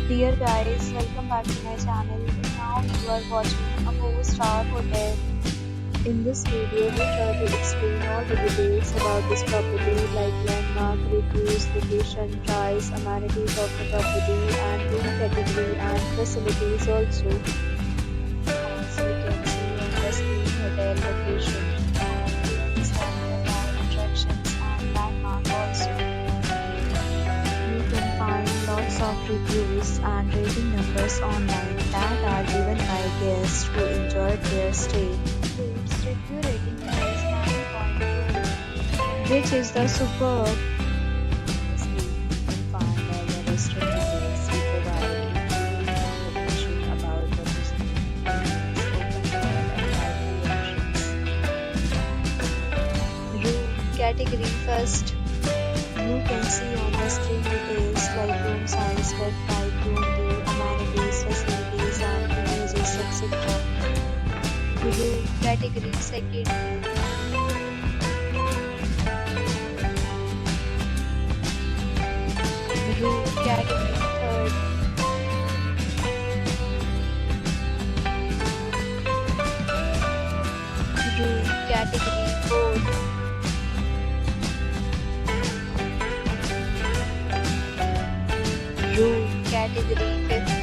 Dear guys, welcome back to my channel. Now you are watching a 4-star hotel. In this video, we try to explain all the details about this property like landmark, reviews, location, price, amenities of the property and room category and facilities also. As you can see on the screen, hotel location and here is the nearby attractions and landmark also. You can find lots of reviews and rating numbers online that are given by guests who enjoyed their stay. Its review rating is 9.2, which is the superb. Lastly, you can find all the restaurant details we provide, including information about the business, open door and library options. Room category first. You can see on the screen details like room size, bed type, room view, amenities, facilities and images, etc. Room category second. Room category third. Room category fourth. Room category fifth.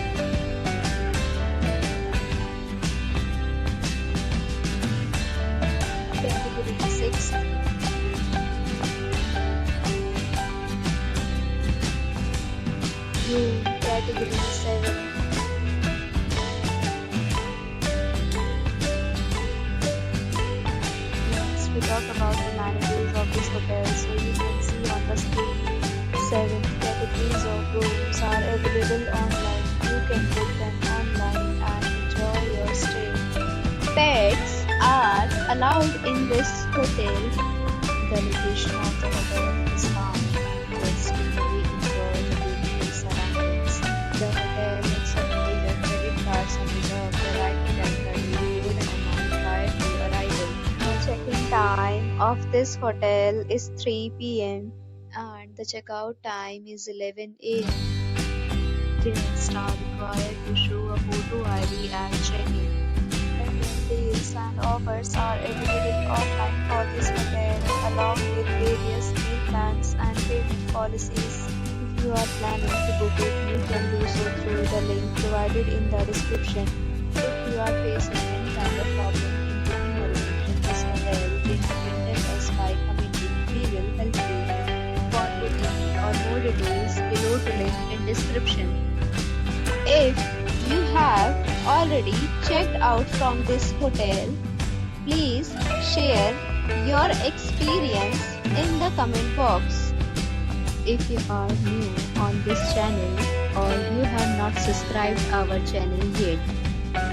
Category sixth. Room category seventh. Next we talk about the amenities of this hotel. So you can see on the screen 7 categories of rooms are available online. You can book them online and enjoy your stay. Pets are allowed in this hotel. The location of the hotel is calm and guests really enjoy the beautiful surroundings. The hotel accepts major credit cards and reserves the right to temporarily hold an amount prior to arrival. The check-in time of this hotel is 3 p.m. and the checkout time is 11 a.m. Guests are required to show a photo ID at check-in. Deals and offers are available online for this hotel along with various meal plans and payment policies. If you are planning to book it, you can do so through the link provided in the description. If you are facing any kind of problem in booking a room in this hotel, then you can tell us by commenting. We will help you. For booking or more details, below the link in description. If you have already checked out from this hotel, please share your experience in the comment box. If you are new on this channel or you have not subscribed our channel yet,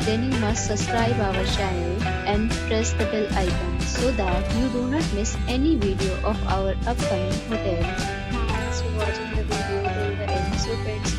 then you must subscribe our channel and press the bell icon so that you do not miss any video of our upcoming hotel. Thanks for watching the video till the end. So friends,